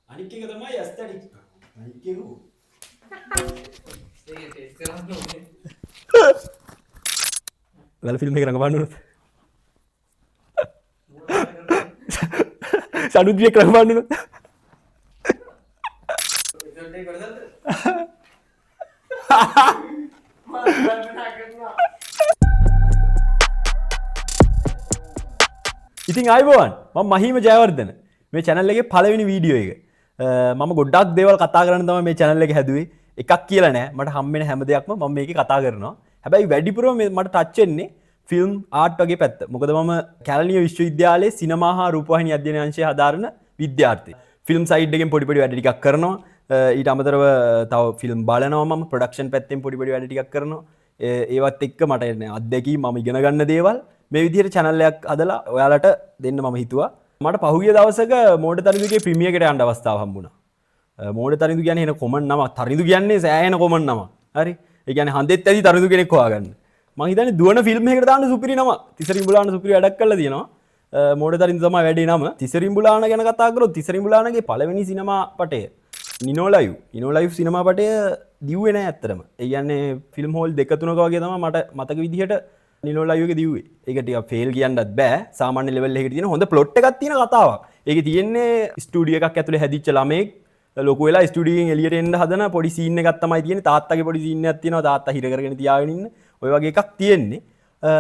අනික් එක තමයි ඇස්තටික්. අනික් එක ඒක ටෙස්ට් කරන්න ඕනේ. ඔයාලා ෆිල්ම් එක රඟපාන්න උනොත් සනුද්‍රියක් රඟපාන්න උනොත් එතකොට ඒක කරදද? ඉතින් අයිබෝවන් මම මහිම ජයවර්ධන මේ channel එකේ පළවෙනි වීඩියෝ එක. මම ගොඩක් දේවල් කතා කරන්න තමයි මේ channel එක හැදුවේ. එකක් කියලා නෑ මට හම්බෙන හැම දෙයක්ම මම මේකේ කතා කරනවා. හැබැයි වැඩිපුරම මට ටච් වෙන්නේ ෆිල්ම් ආර්ට් වගේ පැත්ත. මොකද මම කැලණිය විශ්වවිද්‍යාලයේ සිනමා හා රූපවාහිනී අධ්‍යයන අංශයේ හදාරන විද්‍යාර්ථී. ෆිල්ම් සයිඩ් එකෙන් පොඩි පොඩි වැඩ ටිකක් කරනවා. ඊට අමතරව තව ෆිල්ම් බලනවා මම ප්‍රොඩක්ෂන් පැත්තෙන් පොඩි පොඩි වැඩ ටිකක් කරනවා. ඒවත් එක්ක මට එන්නේ අත්දැකීම් මම ඉගෙන ගන්න දේවල් මේ විදිහට channel එකක් හදලා ඔයාලට දෙන්න මම හිතුවා. මට පහුගිය දවසක මෝඩ තරිඳුගේ ප්‍රීමියර් එකට යන්න අවස්ථාවක් හම්බුණා. මෝඩ තරිඳු කියන්නේ එන කොමන් නම. තරිඳු කියන්නේ සෑහෙන කොමන් නම. හරි. ඒ කියන්නේ හන්දෙත් ඇති තරිඳු කෙනෙක් හොයාගන්න. මම හිතන්නේ දුවන ෆිල්ම් එකකට දාන්න සුපිරි නම. තිසරිම්බුලාන සුපිරි වැඩක් කරලා තියෙනවා. මෝඩ තරිඳු තමයි වැඩේ නම. තිසරිම්බුලාන ගැන කතා කරොත් තිසරිම්බුලානගේ පළවෙනි සිනමා පටය නිනෝ ලයිව් සිනමා පටය දිව්වේ නෑ ඇත්තටම. ඒ කියන්නේ ෆිල්ම් හෝල් දෙක තුනක වගේ තමයි මට මතක විදිහට නිනෝ ලයිව් එක දිව්වේ. ඒක ටිකක් ෆේල් කියන්නත් බෑ. සාමාන්‍ය ලෙවල් එකකට තියෙන හොඳ ප්ලොට් එකක් තියෙන කතාවක්. ඒකේ තියෙන්නේ ස්ටුඩියෝ එකක් ඇතුලේ හැදිච්ච ළමෙක් ලොකු වෙලා ස්ටුඩියෝ එකෙන් එළියට එන්න හදන පොඩි සීන් එකක් තමයි තියෙන්නේ. තාත්තගේ පොඩි සීන් එකක් තියෙනවා. තාත්තා හිර කරගෙන තියාගෙන ඉන්න. ඔය වගේ එකක් තියෙන්නේ.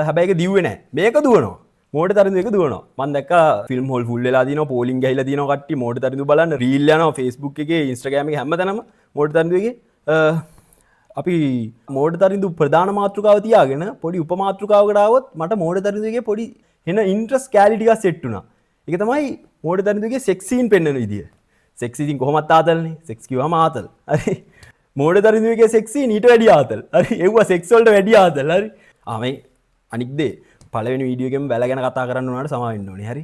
හැබැයි ඒක දිව්වේ නෑ. මේක දුවනවා. මෝඩ තරිඳු එක දුවනවා. මම දැක්කා ෆිල්ම් හෝල් ෆුල් වෙලා තියෙනවා. පෝලිං ගහලා තියෙනවා කට්ටිය. මෝඩ තරිඳු බලන්න රීල් යනවා Facebook එකේ, Instagram එකේ හැමතැනම මෝඩ තරිඳු එකේ. අපි මෝඩ තරිඳු ප්‍රධාන මාතෘකාව තියාගෙන පොඩි උපමාතෘකාවකට ආවොත් මට මෝඩ තරිඳු එකේ පොඩි එන ඉන්ට්‍රස්ට් කැලිටි ටිකක් සෙට් වුණා. ඒක තමයි මෝඩ තරිඳු එකේ සෙක්ස් සීන් පෙන්වන විදිය. සෙක්ස් ඉතින් කොහොමත් ආතල්නේ. සෙක්ස් කිව්වම ආතල්. හරි. මෝඩ තරිඳු එකේ සෙක්ස් සීන් ඊට වැඩි ආතල්. හරි. ඒව සෙක්ස් වලට වැඩි ආතල්. හරි. මේ අනික් දේ පළවෙනි වීඩියෝ එකෙන් බැල ගැන කතා කරන්න උනාට සමා වෙන්න ඕනේ. හරි.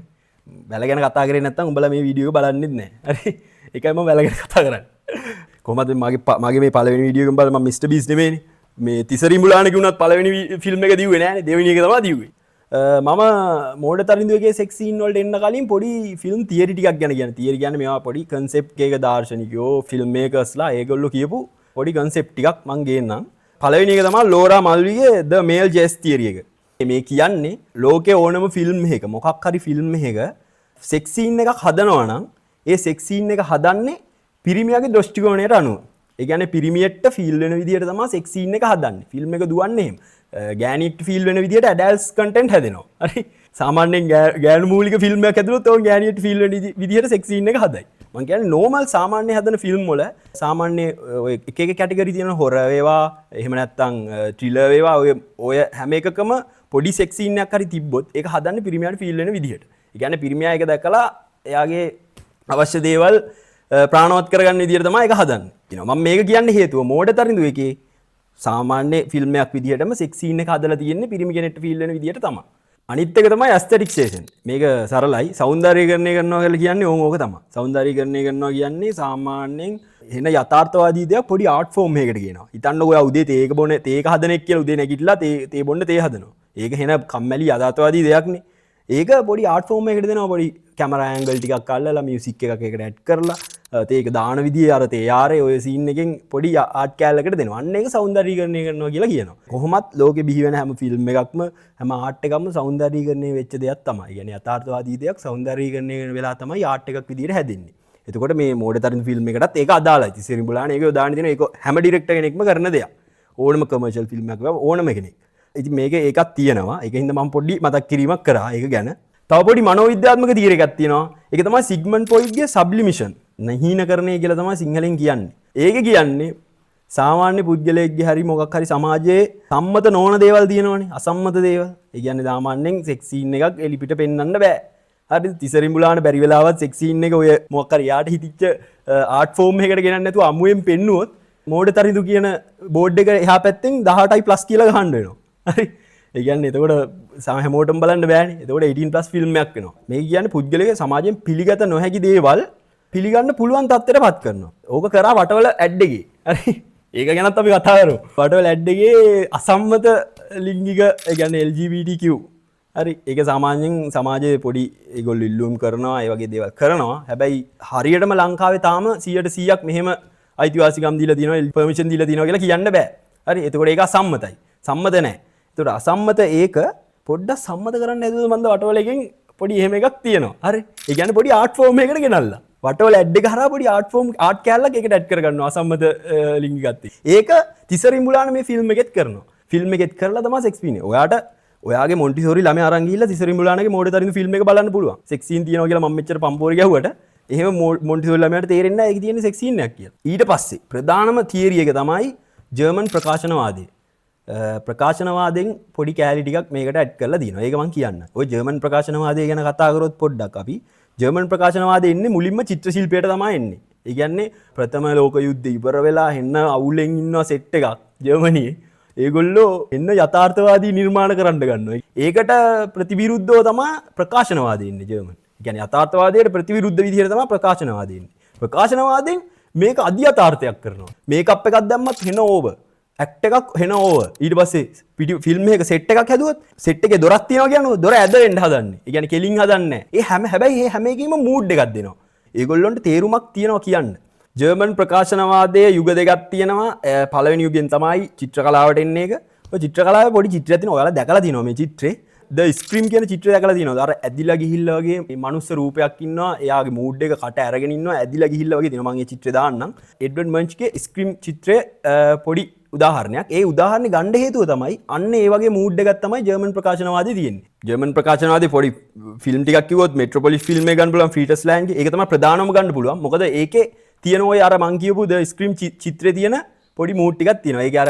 බැල ගැන කතා කරේ නැත්නම් උඹලා මේ වීඩියෝ එක බලන්නෙත් නැහැ. හරි. ඒකයි මම බැල ගැන කතා කරන්නේ. කොහොමද මගේ මේ පළවෙනි වීඩියෝ එකෙන් බලලා මම මිස්ටර් බීස් නෙමෙයිනේ. මේ තිසරිම්බුලානගේ උනත් පළවෙනි ෆිල්ම් එක දිව්වේ නෑනේ. දෙවෙනි එක තමයි දිව්වේ. මම මෝඩ තරිඳු එකේ සෙක්ස් සීන් වලට එන්න කලින් පොඩි ෆිල්ම් තියරි ටිකක් ගැන කියන්නේ. තියරි කියන්නේ මේවා පොඩි කන්සෙප්ට් එකක දාර්ශනිකයෝ ෆිල්ම් මේකර්ස්ලා ඒගොල්ලෝ කියපු පොඩි කන්සෙප්ට් ටිකක් මම ගේන්නම්. පළවෙනි එක තමයි Laura මල්විගේ The Male Gaze Theory එක. මේ කියන්නේ ලෝකේ ඕනම ෆිල්ම් එකක මොකක් හරි ෆිල්ම් එකක සෙක්ස් සීන් එකක් හදනවා නම් ඒ සෙක්ස් සීන් එක හදන්නේ පිරිමියාගේ දෘෂ්ටි කෝණයට අනුව. ඒ කියන්නේ පිරිමියට ෆීල් වෙන විදිහට තමයි සෙක්ස් සීන් එක හදන්නේ. ෆිල්ම් එක දුවන්නේ එහෙම. ගෑණිට ෆීල් වෙන විදිහට ඇඩල්ට්ස් කන්ටෙන්ට් හැදෙනවා. හරි. සාමාන්‍යයෙන් ගෑනු මූලික ෆිල්ම් එකක් හැදුවොත් ඔය ගෑණියට ෆීල් වෙන විදිහට සෙක්ස් සීන් එක හදයි. මම කියන්නේ නෝමල් සාමාන්‍ය හදන ෆිල්ම් වල සාමාන්‍ය ඔය එක එක කැටගරි තියෙන හොරර් වේවා එහෙම නැත්නම් ත්‍රිලර් වේවා ඔය හැම එකකම පොඩි සෙක්ස් සීන් එකක් හරි තිබ්බොත් ඒක හදන්නේ පිරිමියාට ෆීල් වෙන විදිහට. ඒ කියන්නේ පිරිමියා එක දැකලා එයාගේ අවශ්‍ය දේවල් ප්‍රාණවත් කරගන්න විදිහට තමයි ඒක හදන්නේ. කියනවා මම මේක කියන්නේ හේතුව මෝඩ තරිඳු එකේ සාමාන්‍ය ෆිල්ම් එකක් විදිහටම සෙක්ස් සීන් එක හදලා තියෙන්නේ පිරිමි කෙනෙක්ට ෆීල් වෙන විදිහට තමයි. අනිත් එක තමයි ඇස්තටික්සේෂන්. මේක සරලයි. සෞන්දර්යීකරණය කරනවා කියලා කියන්නේ ඕක තමයි. සෞන්දර්යීකරණය කරනවා කියන්නේ සාමාන්‍යයෙන් එන යථාර්ථවාදී දෙයක් පොඩි ආර්ට් ෆෝම් එකකට කියනවා. හිතන්නකෝ ඔයා උදේ තේක බොන තේක හදන එක් කියලා උදේ නැගිටලා තේ බොන්න තේ හදනවා. ඒක එන කම්මැලි යථාර්ථවාදී දෙයක්නේ. ඒක පොඩි ආර්ට් ෆෝම් එකකට දෙනවා පොඩි කැමරා ඇන්ගල් ටිකක් අල්ලලා මියුසික් එකක් එකට ඇඩ් කරලා ඒක දාන විදිය අර තේ යාරේ ඔය සීන් එකෙන් පොඩි ආර්ට් කැලලකට දෙනවා. අන්න ඒක සෞන්දර්යීකරණය කරනවා කියලා කියනවා. කොහොමත් ලෝකෙ බිහි වෙන හැම ෆිල්ම් එකක්ම හැම ආර්ට් එකක්ම සෞන්දර්යීකරණය වෙච්ච දෙයක් තමයි. يعني යථාර්ථවාදී දෙයක් සෞන්දර්යීකරණය වෙලා තමයි ආර්ට් එකක් විදියට හැදෙන්නේ. එතකොට මේ මෝඩ තරිඳු ෆිල්ම් එකටත් ඒක අදාළයි. තිසරිම්බුලාන ඒක දාන්න දෙන ඒක හැම ඩිරෙක්ටර් කෙනෙක්ම කරන දෙයක්. ඕනම කමර්ෂල් ෆිල්ම් එකක් වගේ ඕනම කෙනෙක්. ඉතින් මේක ඒකක් තියෙනවා. ඒකින්ද මම පොඩි මතක් කිරීමක් කරා ඒක ගැන. තව පොඩි මනෝවිද්‍යාත්මක තියරි එකක් තියෙනවා. ඒක තමයි සිග්මන්ඩ් ෆ්‍රොයිඩ්ගේ සබ්ලිමිෂන්. නහීනකරණය කියලා තමයි සිංහලෙන් කියන්නේ. ඒක කියන්නේ සාමාන්‍ය පුද්ගලයෙක්ගේ හරි මොකක් හරි සමාජයේ සම්මත නොවන දේවල් තියෙනවනේ. අසම්මත දේවල්. ඒ කියන්නේ සාමාන්‍යයෙන් සෙක්ස් සීන් එකක් එලිපිට පෙන්වන්න බෑ. හරිද? තිසරිම්බුලාන බැරි වෙලාවත් සෙක්ස් සීන් එක ඔය මොකක් හරි යාට හිතිච්ච ආර්ට් ෆෝම් එකකට ගෙනන්න නැතුව අමුයෙන් පෙන්නුවොත් මෝඩ තරිඳු කියන බෝඩ් එක එහා පැත්තෙන් 18+ කියලා ගහන්න වෙනවා. හරි? ඒ කියන්නේ එතකොට හැමෝටම බලන්න බෑනේ. එතකොට 18+ ෆිල්ම් එකක් වෙනවා. මේ කියන්නේ පුද්ගලයාගේ සමාජයෙන් පිළිගත නොහැකි දේවල් පිළිගන්න පුළුවන් තත්ත්වයට පත් කරනවා. ඕක කරා වටවල ඇඩ් එකේ. හරි? ඒක ගැනත් අපි කතා කරමු. වටවල ඇඩ් එකේ අසම්මත ලිංගික ඒ කියන්නේ LGBTQ හරි ඒක සාමාන්‍යයෙන් සමාජයේ පොඩි ඒගොල්ලෝ ඉල්ලුම් කරනවා ඒ වගේ දේවල් කරනවා. හැබැයි හරියටම ලංකාවේ තාම 100%ක් මෙහෙම අයිතිවාසිකම් දීලා තියෙනවා පර්මිෂන් දීලා තියෙනවා කියලා කියන්න බෑ. හරි එතකොට ඒක අසම්මතයි. සම්මත නැහැ. එතකොට අසම්මත ඒක පොඩ්ඩක් සම්මත කරන්න හැදුවොත් මන්ද වටවල එකෙන් පොඩි එහෙම එකක් තියෙනවා. හරි. ඒ කියන්නේ පොඩි ආර්ට් ෆෝම් එකකට ගෙනල්ලා. වටවල ඇඩ් එක හරහා පොඩි ආර්ට් ෆෝම් ආර්ට් කැලලක් ඒකට ඇඩ් කරගන්නවා අසම්මත ලිංගිකත්වය. ඒක තිසරිම්බුලාන මේ ෆිල්ම් එකෙත් කරනවා. ෆිල්ම් එකෙත් කරලා තමයි සෙක්ස් පීනේ. ඔයාගේ මොන්ටිසෝරි ළමයා අරන් ගිහිල්ලා තිසරිම්බුලානගේ මෝඩ තරිඳු ෆිල්ම් එක බලන්න පුළුවන්. සෙක්ස් සීන් තියෙනවා කියලා මම මෙච්චර පම්පෝරි ගැහුවට එහෙම මොන්ටිසෝරි ළමයාට තේරෙන්නේ නැහැ ඒකේ තියෙන සෙක්ස් සීන් එකක් කියලා. ඊට පස්සේ ප්‍රධානම තියරි එක තමයි ජර්මන් ප්‍රකාශනවාදය. ප්‍රකාශනවාදයෙන් පොඩි කෑලි ටිකක් මේකට ඇඩ් කරලා දිනවා. ඒක මම කියන්න. ඔය ජර්මන් ප්‍රකාශනවාදය ගැන කතා කරොත් පොඩ්ඩක් අපි ජර්මන් ප්‍රකාශනවාදය එන්නේ මුලින්ම චිත්‍ර ශිල්පයට තමයි එන්නේ. ඒ කියන්නේ ප්‍රථම ලෝක යුද්ධය ඉවර වෙලා එන්න අවුලෙන් ඉන්නවා සෙට් එකක් ජර්මනියේ. ඒගොල්ලෝ එන්න යථාර්ථවාදී නිර්මාණ කරන්න ගන්නවා. ඒකට ප්‍රතිවිරුද්ධව තමයි ප්‍රකාශනවාදය ඉන්නේ ජර්මන්. ඒ කියන්නේ යථාර්ථවාදයට ප්‍රතිවිරුද්ධ විදිහට තමයි ප්‍රකාශනවාදය ඉන්නේ. ප්‍රකාශනවාදයෙන් මේක අධ්‍යතාර්ථයක් කරනවා. මේකප් එකක් දැම්මත් හෙන ඕවර්. ඇක්ට් එකක් හෙන ඕවර්. ඊට පස්සේ ෆිල්ම් එකක සෙට් එකක් හැදුවොත් සෙට් එකේ දොරක් තියෙනවා කියන්නේ දොර ඇදෙන්න හදන්නේ. ඒ කියන්නේ කෙලින් හදන්නේ නැහැ. හැබැයි මේ හැම එකෙම මූඩ් එකක් දෙනවා. ඒගොල්ලොන්ට තේරුමක් තියෙනවා කියන්න. ජර්මන් ප්‍රකාශනවාදයේ යුග දෙකක් තියෙනවා. පළවෙනි යුගයෙන් තමයි චිත්‍ර කලාවට එන්නේ එක. ඔය චිත්‍ර කලාවේ පොඩි චිත්‍රයක් තියෙනවා. ඔයාලා දැකලා තියෙනවා මේ චිත්‍රේ. The Scream කියන චිත්‍රය දැකලා තියෙනවද? අර ඇදිලා ගිහිල්ලා වගේ මේ මනුස්ස රූපයක් ඉන්නවා. එයාගේ මූඩ් එක කට අරගෙන ඉන්නවා. ඇදිලා ගිහිල්ලා වගේ තියෙනවා. මම මේ චිත්‍රය දාන්නම්. එඩ්වඩ් මන්ච්ගේ Scream චිත්‍රයේ පොඩි උදාහරණයක්. ඒ උදාහරණේ ගන්න හේතුව තමයි අන්න ඒ වගේ මූඩ් එකක් තමයි ජර්මන් ප්‍රකාශනවාදයේ තියෙන්නේ. ජර්මන් ප්‍රකාශනවාදයේ පොඩි ෆිල්ම් ටිකක් කිව්වොත් මෙට්‍රොපොලිස් ෆිල්ම් එක ගන්න පුළුවන් ෆීටස් ලෑන්ඩ්ගේ. ඒක තමයි ප්‍රධානම ගන්න පුළුවන්. මොකද ඒකේ තියෙන ඔය අර මං කියපු The Scream චිත්‍රයේ තියෙන පොඩි මූඩ් ටිකක් තියෙනවා. ඒකේ අර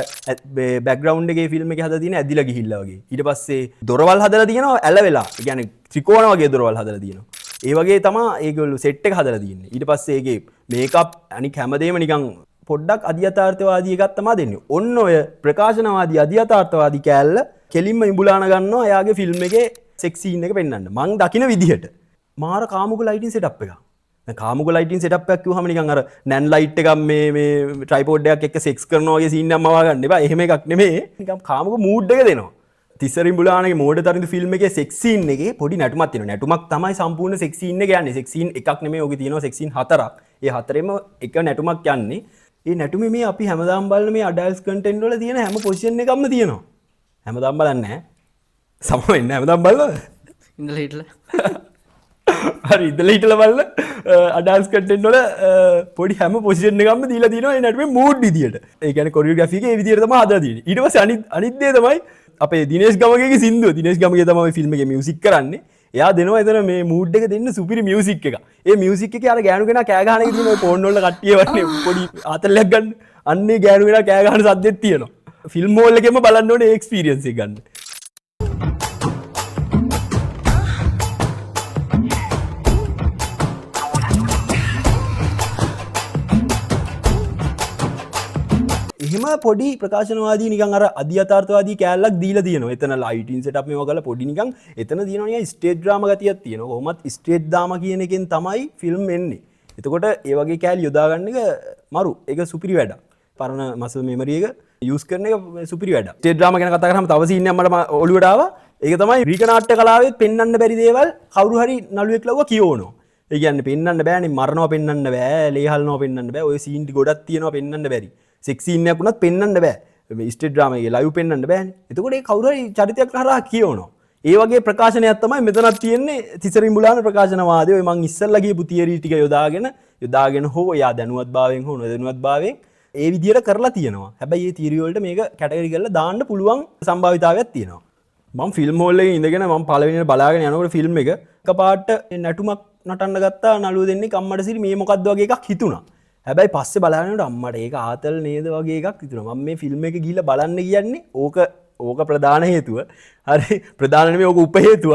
බෑග්ග්‍රවුන්ඩ් එකේ ෆිල්ම් එකේ හදලා තියෙන ඇදිලා ගිහිල්ලා වගේ. ඊට පස්සේ දොරවල් හදලා තියෙනවා ඇල වෙලා. ඒ කියන්නේ ත්‍රිකෝණ වගේ දොරවල් හදලා තියෙනවා. ඒ වගේ තමයි ඒගොල්ලෝ සෙට් එක හදලා තියෙන්නේ. ඊට පස්සේ ඒකේ මේකප් අනික හැමදේම නිකන් පොඩ්ඩක් අධ්‍යතාර්ථවාදී එකක් තමයි දෙන්නේ. ඔන්න ඔය ප්‍රකාශනවාදී අධ්‍යතාර්ථවාදී කෑල්ල කෙලින්ම ඉඹුලාන ගන්නවා එයාගේ ෆිල්ම් එකේ සෙක්ස් සීන් එක පෙන්වන්න. මං දකින විදිහට මාර කාමුක ලයිටින් සෙටප් එකක්. දැන් කාමුක ලයිටින් සෙටප් එකක් කිව්වහම නිකන් අර නැන් ලයිට් එකක් මේ ට්‍රයිපෝඩ් එකක් එක්ක සෙක්ස් කරනවා වගේ සීන් එකක් මවා ගන්න එපා. එහෙම එකක් නෙමෙයි. නිකන් කාමුක මූඩ් එක දෙනවා. තිසරිම්බුලානගේ මෝඩ තරිඳු ෆිල්ම් එකේ සෙක්ස් සීන් එකේ පොඩි නැටුමක් තියෙනවා. නැටුමක් තමයි සම්පූර්ණ සෙක්ස් සීන් එක යන්නේ. සෙක්ස් සීන් එකක් නෙමෙයි. ඔගේ තියෙනවා සෙක්ස් සීන් 4ක්. ඒ 4ෙම එක නැටුමක් යන්නේ. ඒ නැටුමේ මේ අපි හැමදාම බලන මේ අඩල්ට්ස් කන්ටෙන්ට් වල තියෙන හැම පොසිෂන් එකක්ම තියෙනවා. හැමදාම බලන්නේ නැහැ. සම වෙන්න හැමදාම බලනවද? ඉඳලා හිටලා. හරි ඉඳලා හිටලා බලන අඩල්ට්ස් කන්ටෙන්ට් වල පොඩි හැම පොසිෂන් එකක්ම දීලා තියෙනවා ඒ නැටුමේ මූඩ් විදියට. ඒ කියන්නේ කොරියෝග්‍රාෆි එකේ ඒ විදියට තමයි හදලා තියෙන්නේ. ඊට පස්සේ අනිත් දේ තමයි අපේ දිනේෂ් ගමගේගේ සින්දුව. දිනේෂ් ගමගේ තමයි ෆිල්ම් එකේ මියුසික් කරන්නේ. එයා දෙනවා එතන මේ මූඩ් එක දෙන්න සුපිරි මියුසික් එක. ඒ මියුසික් එකේ අර ගෑනු කෙනා කෑ ගහන එක තියෙන ඔය ෆෝන් වල කට්ටිය වන්නේ පොඩි ආතල්ලයක් ගන්න. අන්නේ ගෑනු කෙනා කෑ ගහන සද්දෙත් තියෙනවා. ෆිල්ම් හෝල් එකේම බලන්න ඕනේ ඒ එක්ස්පීරියන්ස් එක ගන්න. එහෙම පොඩි ප්‍රකාශනවාදී නිකන් අර අධ්‍යතාර්ථවාදී කෑල්ලක් දීලා තියෙනවා. එතන ලයිටින් සෙටප් මේවා කරලා පොඩි නිකන් එතන තියෙනවා නිකන් ස්ටේජ් ඩ්‍රාමා ගතියක් තියෙනවා. කොහොමත් ස්ටේජ් ඩ්‍රාමා කියන එකෙන් තමයි ෆිල්ම් එන්නේ. එතකොට ඒ වගේ කෑලි යොදා ගන්න එක මරු. ඒක සුපිරි වැඩක්. පරණ මසල් මෙමරි එක යූස් කරන එක සුපිරි වැඩක්. ස්ටේජ් ඩ්‍රාමා ගැන කතා කරාම තව සීන් එකක් මට ඔළුවට ආවා. ඒක තමයි ග්‍රීක නාට්‍ය කලාවේ පෙන්වන්න බැරි දේවල් කවුරු හරි නළුවෙක් ලව්වා කියවනවා. ඒ කියන්නේ පෙන්වන්න බෑනේ මරනවා පෙන්වන්න බෑ, ලේ හලනවා පෙන්වන්න බෑ. ඔය සීන් ගොඩක් තියෙනවා පෙන්වන්න බැරි. සෙක්ස් සීන් එකක් වුණත් පෙන්වන්න බෑ. මේ ස්ටේජ් ඩ්‍රාමා එකේ ලයිව් පෙන්වන්න බෑනේ. එතකොට ඒ කවුරු හරි චරිතයක් හරහා කියවනවා. ඒ වගේ ප්‍රකාශනයක් තමයි මෙතනක් තියෙන්නේ තිසරිම්බුලාන ප්‍රකාශනවාදය. ඔය මං ඉස්සල්ලා ගියපු තියරි ටික යොදාගෙන හෝ යා දැනුවත්භාවයෙන් හෝ නොදැනුවත්භාවයෙන් ඒ විදියට කරලා තියෙනවා. හැබැයි මේ තියරි වලට මේක කැටගරි කරලා දාන්න පුළුවන් සම්භාවිතාවයක් තියෙනවා. මම ෆිල්ම් හෝල් එකේ ඉඳගෙන මම පළවෙනියට බලාගෙන යනකොට ෆිල්ම් එක එකපාරට නැටුමක් නටන්න ගත්තා. නළුව දෙන්නේ කම්මඩ සිරි මේ මොකද්ද වගේ එකක් හිතුණා. හැබැයි පස්සේ බලනකොට අම්මට ඒක ආතල් නේද වගේ එකක් හිතුණා. මම මේ ෆිල්ම් එක ගිහිල්ලා බලන්න කියන්නේ ඕක ප්‍රධාන හේතුව. හරි ප්‍රධාන නෙමෙයි ඕක උප හේතුව.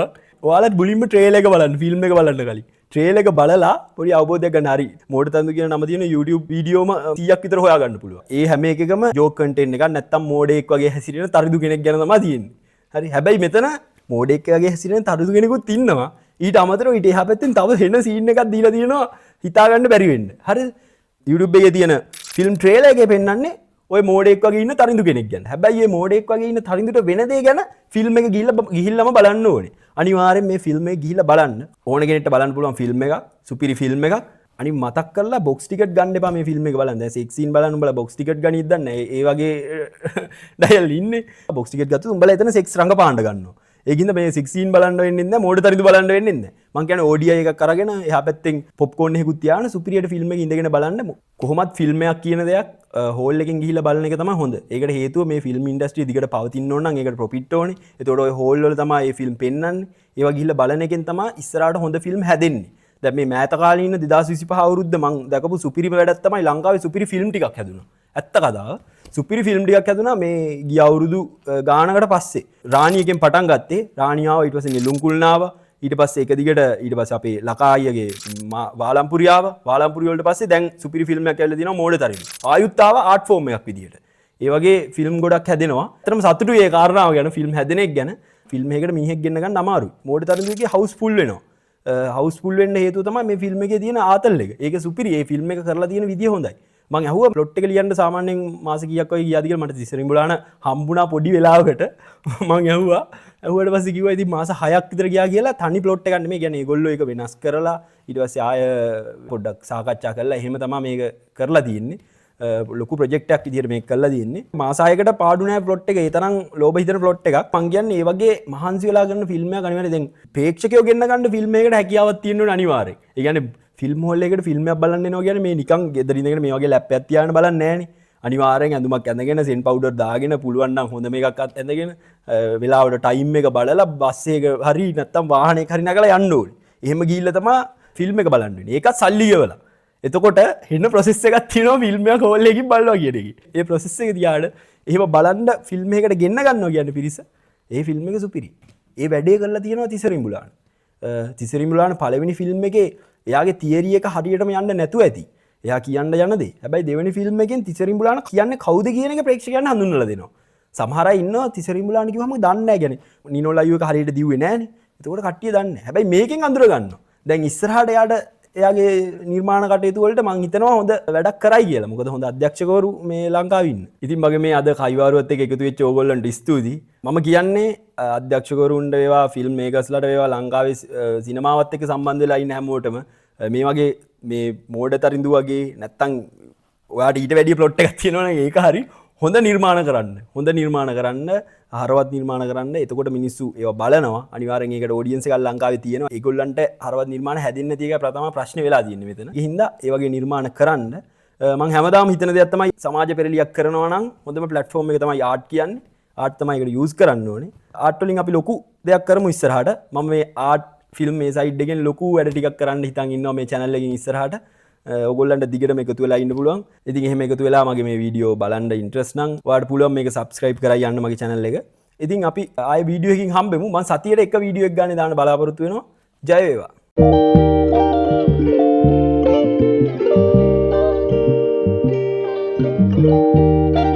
ඔයාලත් මුලින්ම ට්‍රේලර් එක බලන්න ෆිල්ම් එක බලන්න කලින්. ට්‍රේලර් එක බලලා පොඩි අවබෝධයක් ගන්න. හරි මෝඩ තන්දු කියන නම තියෙන YouTube වීඩියෝම 100ක් විතර හොයාගන්න පුළුවන්. ඒ හැම එකකම ජෝක් කන්ටෙන්ට් එකක් නැත්තම් මෝඩෙක් වගේ හැසිරෙන තරිදු කෙනෙක් ගැන තමයි තියෙන්නේ. හරි හැබැයි මෙතන මෝඩෙක් වගේ හැසිරෙන තරිදු කෙනෙකුත් ඉන්නවා. ඊට අමතරව ඊට එහා පැත්තෙන් තව වෙන සීන් එකක් දීලා තියෙනවා හිතා ගන්න බැරි වෙන්න. හරි YouTube එකේ තියෙන ෆිල්ම් ට්‍රේලර් එකේ පෙන්නන්නේ ඔය මෝඩෙක් වගේ ඉන්න තරිඳු කෙනෙක් ගැන. හැබැයි මේ මෝඩෙක් වගේ ඉන්න තරිඳුට වෙන දේ ගැන ෆිල්ම් එක ගිහිල්ලාම බලන්න ඕනේ. අනිවාර්යෙන් මේ ෆිල්ම් එක ගිහිල්ලා බලන්න. ඕන කෙනෙක්ට බලන්න පුළුවන් ෆිල්ම් එකක්, සුපිරි ෆිල්ම් එකක්. අනි මතක් කරලා බොක්ස් ටිකට් ගන්න එපා මේ ෆිල්ම් එක බලන්න. දැන් සෙක්ස් සීන් බලන්න උඹලා බොක්ස් ටිකට් ගනිද්ද නැහැ. ඒ වගේ ඩයල් ඉන්නේ. බොක්ස් ටිකට් ගත්තොත් උඹලා එතන සෙක්ස් රංගපාන්න ගන්නවා. ඒකින්ද මේ 16 බලන්න වෙන්නේ නැහැ, මෝඩ තරිඳු බලන්න වෙන්නේ නැහැ. මං කියන්නේ ODI එකක් අරගෙන එහා පැත්තෙන් පොප්කෝර්න් එකකුත් තියාගෙන සුපිරියට ෆිල්ම් එක ඉඳගෙන බලන්න. කොහොමත් ෆිල්ම් එකක් කියන දෙයක් හෝල් එකෙන් ගිහිල්ලා බලන එක තමයි හොඳ. ඒකට හේතුව මේ ෆිල්ම් ඉන්ඩස්ට්‍රිය දිගට පවතින්න ඕන නම් ඒකට ප්‍රොෆිට් ඕනේ. ඒතකොට ඔය හෝල් වල තමයි මේ ෆිල්ම් පෙන්වන්නේ. ඒවා ගිහිල්ලා බලන එකෙන් තමයි ඉස්සරහට හොඳ ෆිල්ම් හැදෙන්නේ. දැන් මේ මෑත කාලේ ඉන්න 2025 අවුරුද්ද මං දැකපු සුපිරිම වැඩක් තමයි ලංකාවේ සුපිරි ෆිල්ම් ටිකක් හැදුනා. ඇත්ත කතාව. සුපිරි ෆිල්ම් ටිකක් හැදුනා මේ ගිය අවුරුදු ගානකට පස්සේ. රාණියකින් පටන් ගත්තේ. රාණියාව ඊට පස්සේ නිලුම්කුල්නාව ඊට පස්සේ එක දිගට ඊට පස්සේ අපේ ලකා අයියගේ වාලම්පුරියාව වාලම්පුරි වලට පස්සේ දැන් සුපිරි ෆිල්ම් එකක් ඇවිල්ලා දිනවා මෝඩ තරින්. ආයුත් ආව ආර්ට් ෆෝම් එකක් විදියට. ඒ වගේ ෆිල්ම් ගොඩක් හැදෙනවා. ඇත්තටම සතුටුයි ඒ කාරණාව ගැන ෆිල්ම් හැදෙන එක ගැන. ෆිල්ම් එකකට මිනිහෙක් ගෙන්න ගන්න අමාරුයි. මෝඩ තරින්ගේ හවුස් ෆුල් වෙනවා. හවුස් ෆුල් වෙන්න හේතුව තමයි මේ ෆිල්ම් එකේ තියෙන ආතල් එක. ඒක සුපිරි. ඒ ෆිල්ම් එක කරලා තියෙන විදිය හොඳයි. මං ඇහුවා ප්ලොට් එක ලියන්න සාමාන්‍යයෙන් මාස කීයක් වගේ ගියාද කියලා. මට තිසරිඹුලාන හම්බුණා පොඩි වෙලාවකට. මං ඇහුවට පස්සේ කිව්වා ඉතින් මාස 6ක් විතර ගියා කියලා. තනි ප්ලොට් එකක් නෙමෙයි. කියන්නේ ඒගොල්ලෝ ඒක වෙනස් කරලා ඊට පස්සේ ආය පොඩ්ඩක් සාකච්ඡා කරලා එහෙම තමයි මේක කරලා තියෙන්නේ. ලොකු ප්‍රොජෙක්ට් එකක් විදිහට මේක කරලා තියෙන්නේ. මාස 6කට පාඩු නැහැ ප්ලොට් එක. ඒ තරම් ලෝභ හිතෙන ප්ලොට් එකක්. මං කියන්නේ මේ වගේ මහන්සි වෙලා කරන ෆිල්ම් එකක් අනිවාර්යයෙන් දැන් ප්‍රේක්ෂකයෝ ගෙන්න ගන්න ෆිල්ම් එකකට හැකියාවක් තියෙන්න ඕනේ අනිවාර්යයෙන්. ඒ කියන්නේ ෆිල්ම් හෝල් එකකට ෆිල්ම් එකක් බලන්න එනවා කියන්නේ මේ නිකන් ගෙදර ඉඳගෙන මේ වගේ ලැප් එකක් තියාගෙන බලන්නේ නැහනේ. අනිවාර්යෙන් ඇඳුමක් ඇඳගෙන සෙන් පවුඩර් දාගෙන පුළුවන් නම් හොඳ මේකක් ඇඳගෙන වෙලාවට ටයිම් එක බලලා බස් එක හරි නැත්තම් වාහනයක හරි නගලා යන්න ඕනේ. එහෙම ගිහිල්ලා තමයි ෆිල්ම් එක බලන්න වෙන්නේ. ඒකත් සල්ලි ගෙවලා. එතකොට එන්න ප්‍රොසෙස් එකක් තියෙනවා ෆිල්ම් එක හෝල් එකකින් බලනවා කියන එක. ඒ ප්‍රොසෙස් එක තියාට එහෙම බලන්න ෆිල්ම් එකකට ගෙන්න ගන්නවා කියන්නේ පිරිස. ඒ ෆිල්ම් එක සුපිරි. ඒ වැඩේ කරලා තියෙනවා තිසරිඹුලාන. තිසරිඹුලාන පළවෙනි ෆිල්ම් එකේ එයාගේ තියරි එක හරියටම යන්න නැතුව ඇති. එයා කියන්න යන දේ. හැබැයි දෙවෙනි ෆිල්ම් එකෙන් තිසරිඹුලාන කියන්නේ කවුද කියන එක ප්‍රේක්ෂකයන්ට හඳුන්වලා දෙනවා. සමහර අය ඉන්නවා තිසරිඹුලාන කිව්වම දන්නේ නැහැ කියන්නේ. නිනෝ ලයිව් එක හරියට දිව්වේ නැහනේ. එතකොට කට්ටිය දන්නේ නැහැ. හැබැයි මේකෙන් අඳුර ගන්නවා. දැන් ඉස්සරහට එයාගේ නිර්මාණ කටයුතු වලට මං හිතනවා හොඳ වැඩක් කරයි කියලා. මොකද හොඳ අධ්‍යක්ෂකවරු මේ ලංකාවේ ඉන්න. ඉතින් මගේ මේ අද කයිවාරුවත් එක්ක එකතු වෙච්ච ඕගොල්ලන්ට ස්තුතියි. මම කියන්නේ අධ්‍යක්ෂකවරුන්ට වේවා ෆිල්ම් මේකර්ස්ලාට වේවා ලංකාවේ සිනමාවත් එක්ක සම්බන්ධ වෙලා ඉන්න හැමෝටම මේ වගේ මේ මෝඩ තරිඳු වගේ නැත්තම් ඔයාට ඊට වැඩිය ප්ලොට් එකක් තියෙනවනේ ඒක හරි හොඳ නිර්මාණ කරන්න. හොඳ නිර්මාණ කරන්න, හරවත් නිර්මාණ කරන්න. එතකොට මිනිස්සු ඒවා බලනවා. අනිවාර්යෙන් ඒකට ඔඩියන්ස් එකක් ලංකාවේ තියෙනවා. ඒගොල්ලන්ට හරවත් නිර්මාණ හැදෙන්නේ නැති එක ප්‍රථම ප්‍රශ්නේ වෙලා තියෙන්නේ මෙතන. ඒ හින්දා ඒ වගේ නිර්මාණ කරන්න මම හැමදාම හිතන දෙයක් තමයි සමාජ පෙරලියක් කරනවා නම් හොඳම ප්ලැට්ෆෝම් එක තමයි ආර්ට් කියන්නේ. ආර්ට් තමයි ඒකට යූස් කරන්න ඕනේ. ආර්ට් වලින් අපි ලොකු දෙයක් කරමු ඉස්සරහට. මම මේ ආර්ට් ෆිල්ම් මේ සයිඩ් එකෙන් ලොකු වැඩ ටිකක් කරන්න හිතන් ඉන්නවා මේ channel එකකින් ඉස්සරහට. ඔයගොල්ලන්ට දිගටම එකතු වෙලා ඉන්න පුළුවන්. ඉතින් එහෙම එකතු වෙලා මගේ මේ වීඩියෝ බලන්න ඉන්ට්‍රස්ට් නම් ඔයාලට පුළුවන් මේක subscribe කරලා යන්න මගේ channel එක. ඉතින් අපි ආයෙ වීඩියෝ එකකින් හම්බෙමු. මම සතියට එක වීඩියෝ එකක් ගන්න දාන්න බලාපොරොත්තු වෙනවා. ජය වේවා. Thank you.